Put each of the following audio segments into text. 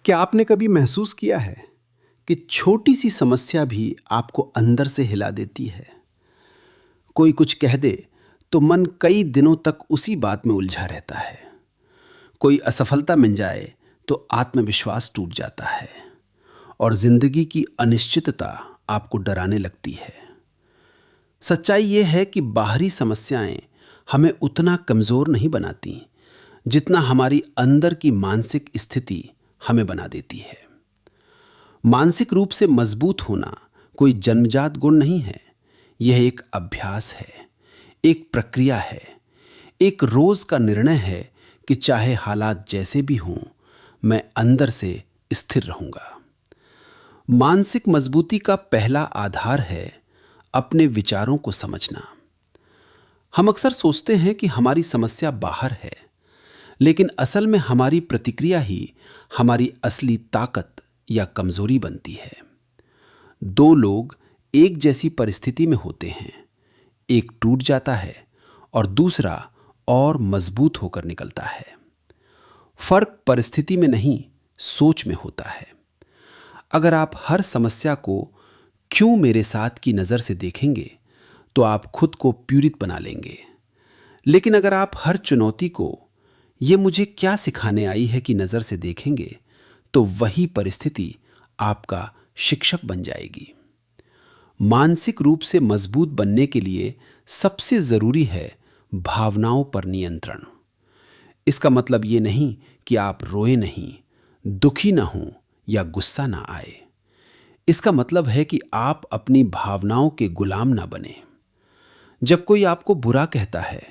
क्या आपने कभी महसूस किया है कि छोटी सी समस्या भी आपको अंदर से हिला देती है? कोई कुछ कह दे तो मन कई दिनों तक उसी बात में उलझा रहता है। कोई असफलता मिल जाए तो आत्मविश्वास टूट जाता है और जिंदगी की अनिश्चितता आपको डराने लगती है। सच्चाई यह है कि बाहरी समस्याएं हमें उतना कमजोर नहीं बनाती जितना हमारी अंदर की मानसिक स्थिति हमें बना देती है। मानसिक रूप से मजबूत होना कोई जन्मजात गुण नहीं है। यह एक अभ्यास है, एक प्रक्रिया है, एक रोज का निर्णय है कि चाहे हालात जैसे भी हों, मैं अंदर से स्थिर रहूंगा। मानसिक मजबूती का पहला आधार है अपने विचारों को समझना। हम अक्सर सोचते हैं कि हमारी समस्या बाहर है, लेकिन असल में हमारी प्रतिक्रिया ही हमारी असली ताकत या कमजोरी बनती है। दो लोग एक जैसी परिस्थिति में होते हैं, एक टूट जाता है और दूसरा और मजबूत होकर निकलता है। फर्क परिस्थिति में नहीं, सोच में होता है। अगर आप हर समस्या को क्यों मेरे साथ की नजर से देखेंगे तो आप खुद को पीड़ित बना लेंगे। लेकिन अगर आप हर चुनौती को ये मुझे क्या सिखाने आई है कि नजर से देखेंगे तो वही परिस्थिति आपका शिक्षक बन जाएगी। मानसिक रूप से मजबूत बनने के लिए सबसे जरूरी है भावनाओं पर नियंत्रण। इसका मतलब ये नहीं कि आप रोए नहीं, दुखी ना हो या गुस्सा ना आए। इसका मतलब है कि आप अपनी भावनाओं के गुलाम ना बने। जब कोई आपको बुरा कहता है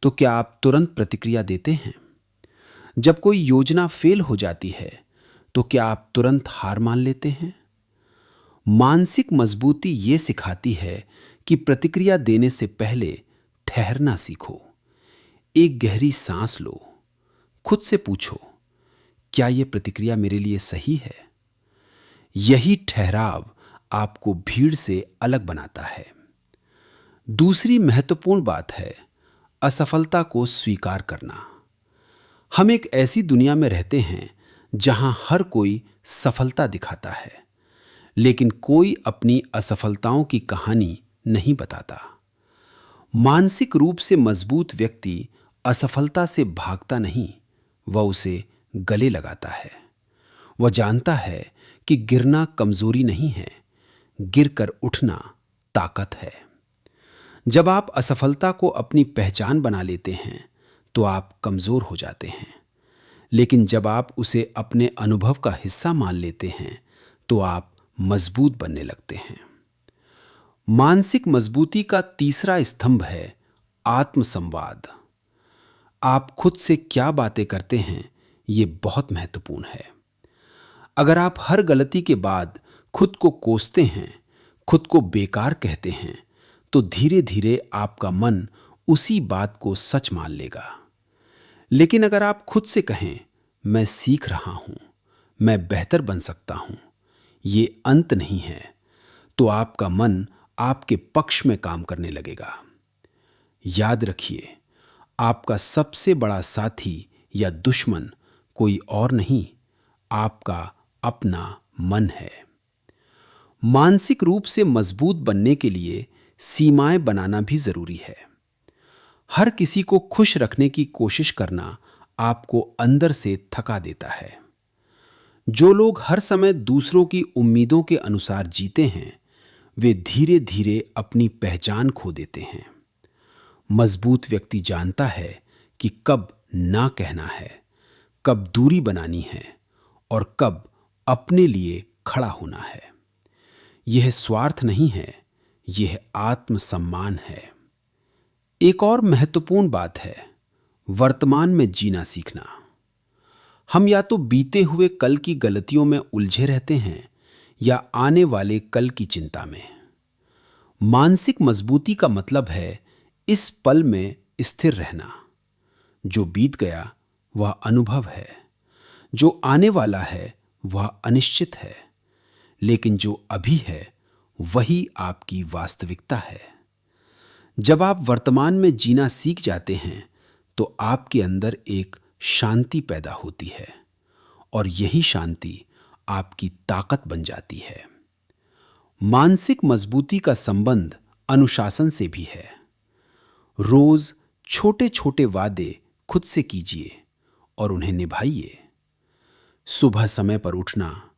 तो क्या आप तुरंत प्रतिक्रिया देते हैं? जब कोई योजना फेल हो जाती है तो क्या आप तुरंत हार मान लेते हैं? मानसिक मजबूती ये सिखाती है कि प्रतिक्रिया देने से पहले ठहरना सीखो। एक गहरी सांस लो, खुद से पूछो, क्या यह प्रतिक्रिया मेरे लिए सही है? यही ठहराव आपको भीड़ से अलग बनाता है। दूसरी महत्वपूर्ण बात है असफलता को स्वीकार करना। हम एक ऐसी दुनिया में रहते हैं जहां हर कोई सफलता दिखाता है, लेकिन कोई अपनी असफलताओं की कहानी नहीं बताता। मानसिक रूप से मजबूत व्यक्ति असफलता से भागता नहीं, वह उसे गले लगाता है। वह जानता है कि गिरना कमजोरी नहीं है, गिरकर उठना ताकत है। जब आप असफलता को अपनी पहचान बना लेते हैं तो आप कमजोर हो जाते हैं, लेकिन जब आप उसे अपने अनुभव का हिस्सा मान लेते हैं तो आप मजबूत बनने लगते हैं। मानसिक मजबूती का तीसरा स्तंभ है आत्मसंवाद। आप खुद से क्या बातें करते हैं, यह बहुत महत्वपूर्ण है। अगर आप हर गलती के बाद खुद को कोसते हैं, खुद को बेकार कहते हैं, तो धीरे धीरे आपका मन उसी बात को सच मान लेगा। लेकिन अगर आप खुद से कहें, मैं सीख रहा हूं, मैं बेहतर बन सकता हूं, ये अंत नहीं है, तो आपका मन आपके पक्ष में काम करने लगेगा। याद रखिए, आपका सबसे बड़ा साथी या दुश्मन कोई और नहीं, आपका अपना मन है। मानसिक रूप से मजबूत बनने के लिए सीमाएं बनाना भी जरूरी है। हर किसी को खुश रखने की कोशिश करना आपको अंदर से थका देता है। जो लोग हर समय दूसरों की उम्मीदों के अनुसार जीते हैं, वे धीरे धीरे अपनी पहचान खो देते हैं। मजबूत व्यक्ति जानता है कि कब ना कहना है, कब दूरी बनानी है और कब अपने लिए खड़ा होना है। यह स्वार्थ नहीं है, यह आत्मसम्मान है। एक और महत्वपूर्ण बात है वर्तमान में जीना सीखना। हम या तो बीते हुए कल की गलतियों में उलझे रहते हैं या आने वाले कल की चिंता में। मानसिक मजबूती का मतलब है इस पल में स्थिर रहना। जो बीत गया वह अनुभव है, जो आने वाला है वह अनिश्चित है, लेकिन जो अभी है वही आपकी वास्तविकता है। जब आप वर्तमान में जीना सीख जाते हैं तो आपके अंदर एक शांति पैदा होती है और यही शांति आपकी ताकत बन जाती है। मानसिक मजबूती का संबंध अनुशासन से भी है। रोज छोटे छोटे वादे खुद से कीजिए और उन्हें निभाइए। सुबह समय पर उठना,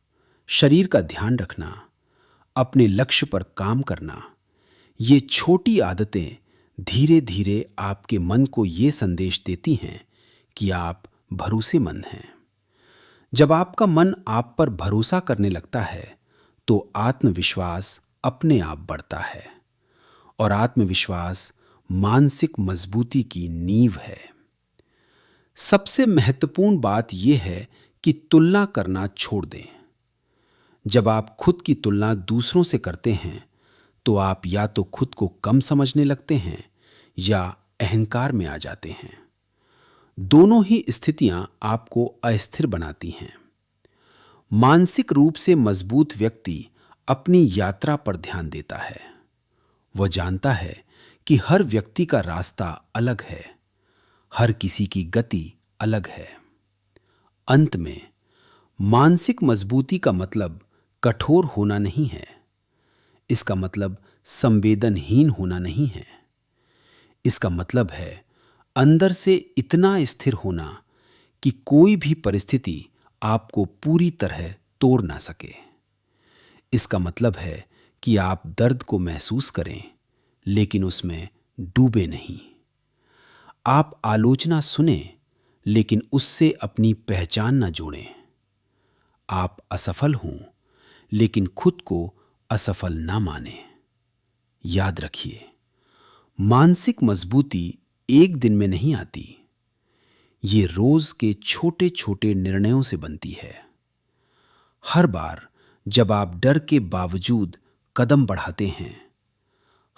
शरीर का ध्यान रखना, अपने लक्ष्य पर काम करना, ये छोटी आदतें धीरे धीरे आपके मन को ये संदेश देती हैं कि आप भरोसेमंद हैं। जब आपका मन आप पर भरोसा करने लगता है तो आत्मविश्वास अपने आप बढ़ता है, और आत्मविश्वास मानसिक मजबूती की नींव है। सबसे महत्वपूर्ण बात यह है कि तुलना करना छोड़ दें। जब आप खुद की तुलना दूसरों से करते हैं तो आप या तो खुद को कम समझने लगते हैं या अहंकार में आ जाते हैं। दोनों ही स्थितियां आपको अस्थिर बनाती हैं। मानसिक रूप से मजबूत व्यक्ति अपनी यात्रा पर ध्यान देता है। वह जानता है कि हर व्यक्ति का रास्ता अलग है, हर किसी की गति अलग है। अंत में, मानसिक मजबूती का मतलब कठोर होना नहीं है। इसका मतलब संवेदनहीन होना नहीं है। इसका मतलब है अंदर से इतना स्थिर होना कि कोई भी परिस्थिति आपको पूरी तरह तोड़ ना सके। इसका मतलब है कि आप दर्द को महसूस करें लेकिन उसमें डूबे नहीं। आप आलोचना सुने लेकिन उससे अपनी पहचान ना जोड़ें। आप असफल हों लेकिन खुद को असफल ना माने। याद रखिए, मानसिक मजबूती एक दिन में नहीं आती। ये रोज के छोटे छोटे निर्णयों से बनती है। हर बार जब आप डर के बावजूद कदम बढ़ाते हैं,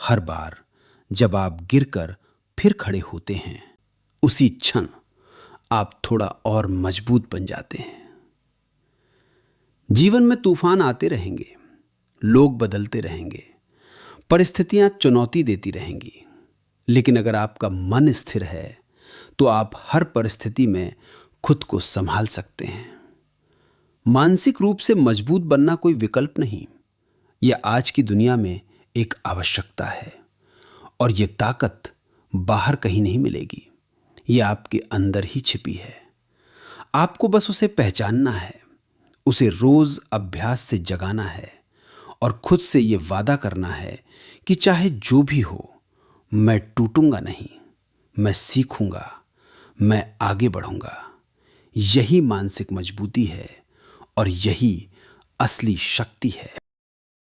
हर बार जब आप गिरकर फिर खड़े होते हैं, उसी क्षण आप थोड़ा और मजबूत बन जाते हैं। जीवन में तूफान आते रहेंगे, लोग बदलते रहेंगे, परिस्थितियां चुनौती देती रहेंगी, लेकिन अगर आपका मन स्थिर है तो आप हर परिस्थिति में खुद को संभाल सकते हैं। मानसिक रूप से मजबूत बनना कोई विकल्प नहीं, यह आज की दुनिया में एक आवश्यकता है, और यह ताकत बाहर कहीं नहीं मिलेगी। यह आपके अंदर ही छिपी है। आपको बस उसे पहचानना है, उसे रोज अभ्यास से जगाना है और खुद से यह वादा करना है कि चाहे जो भी हो, मैं टूटूंगा नहीं, मैं सीखूंगा, मैं आगे बढ़ूंगा। यही मानसिक मजबूती है और यही असली शक्ति है।